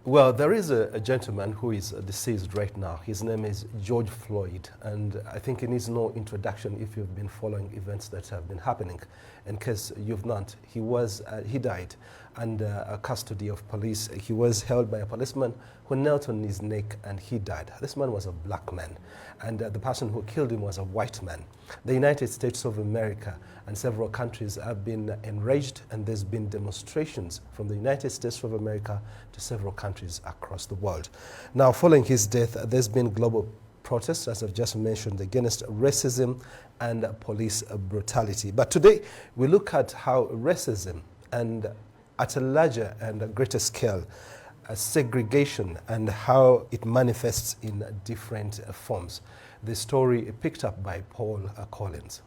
Well, there is a gentleman who is deceased right now. His name is George Floyd, and I think it needs no introduction if you've been following events that have been happening. In case you've not, he died under custody of police. He was held by a policeman who knelt on his neck, and he died. This man was a black man, and the person who killed him was a white man. The United States of America and several countries have been enraged, and there's been demonstrations from the United States of America to several countries across the world. Now, following his death, there's been global protests, as I've just mentioned, against racism and police brutality. But today, we look at how racism and at a larger and a greater scale, segregation and how it manifests in different forms. The story picked up by Paul Collins.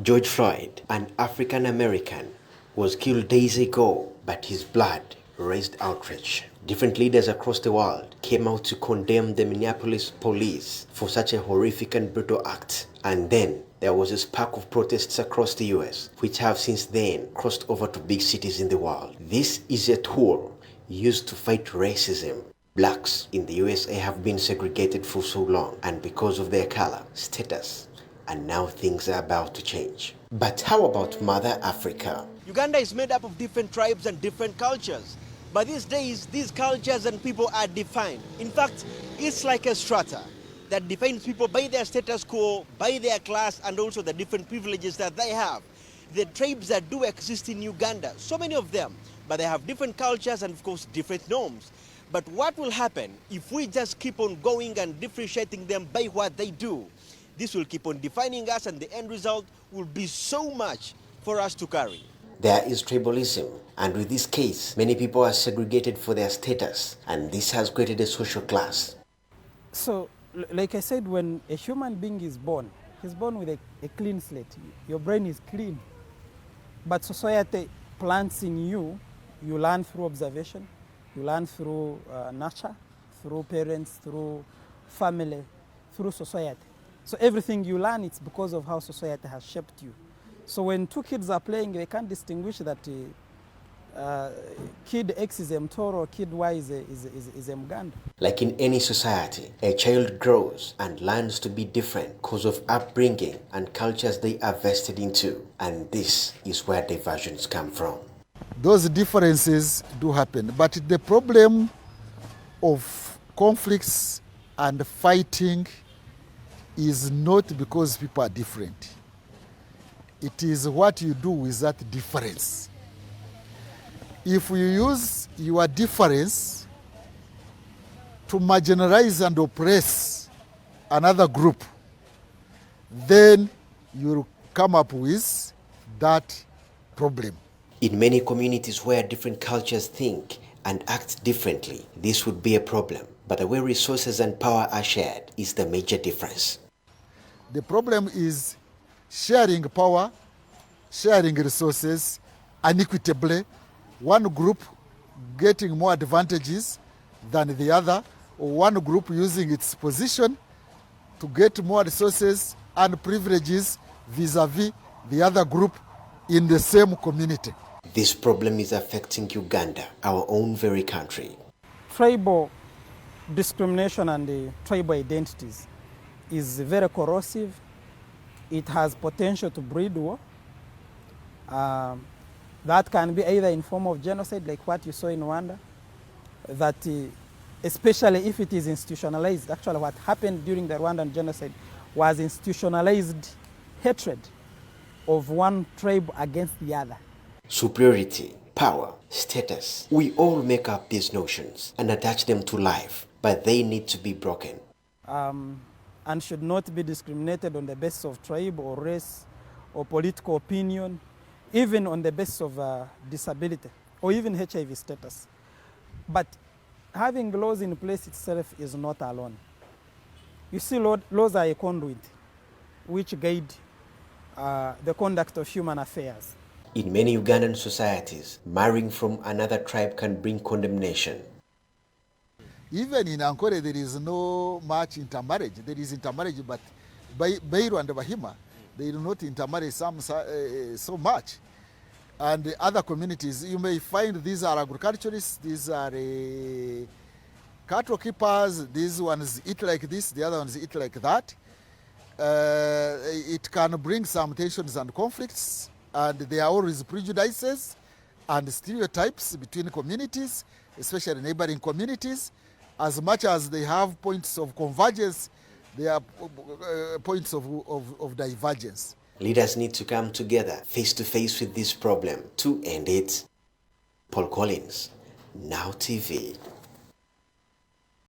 George Floyd, an African-American, was killed days ago, but his blood raised outrage. Different leaders across the world came out to condemn the Minneapolis police for such a horrific and brutal act. And then there was a spark of protests across the US, which have since then crossed over to big cities in the world. This is a tool used to fight racism. Blacks in the USA have been segregated for so long, and because of their color, status, and now things are about to change. But how about Mother Africa? Uganda is made up of different tribes and different cultures. But these days, these cultures and people are defined. In fact, it's like a strata that defines people by their status quo, by their class, and also the different privileges that they have. The tribes that do exist in Uganda, so many of them, but they have different cultures and, of course, different norms. But what will happen if we just keep on going and differentiating them by what they do? This will keep on defining us, and the end result will be so much for us to carry. There is tribalism, and with this case, many people are segregated for their status, and this has created a social class. So, like I said, when a human being is born, he's born with a clean slate. Your brain is clean. But society plants in you, you learn through observation, you learn through nurture, through parents, through family, through society. So everything you learn, it's because of how society has shaped you. So when two kids are playing, they can't distinguish that kid X is Mtoro, kid Y is Muganda. Like in any society, a child grows and learns to be different because of upbringing and cultures they are vested into. And this is where diversions come from. Those differences do happen, but the problem of conflicts and fighting is not because people are different. It is what you do with that difference. If you use your difference to marginalize and oppress another group, then you'll come up with that problem. In many communities where different cultures think and act differently, this would be a problem. But the way resources and power are shared is the major difference. The problem is sharing power, sharing resources unequitably, one group getting more advantages than the other, or one group using its position to get more resources and privileges vis-a-vis the other group in the same community. This problem is affecting Uganda, our own very country. Tribal discrimination and the tribal identities is very corrosive. It has potential to breed war. That can be either in form of genocide, like what you saw in Rwanda, that especially if it is institutionalized. Actually, what happened during the Rwandan genocide was institutionalized hatred of one tribe against the other. Superiority, power, status, we all make up these notions and attach them to life, but they need to be broken. And should not be discriminated on the basis of tribe or race or political opinion, even on the basis of disability or even HIV status. But having laws in place itself is not alone. You see, laws are a conduit which guide the conduct of human affairs. In many Ugandan societies, marrying from another tribe can bring condemnation. Even in Ankole, there is no much intermarriage. There is intermarriage, but Bairu and Bahima, they do not intermarry so much. and the other communities, you may find these are agriculturists, these are cattle keepers, these ones eat like this, the other ones eat like that. It can bring some tensions and conflicts, and there are always prejudices and stereotypes between communities, especially neighboring communities. As much as they have points of convergence, there are points of divergence. Leaders need to come together face to face with this problem to end it. Paul Collins, Now TV.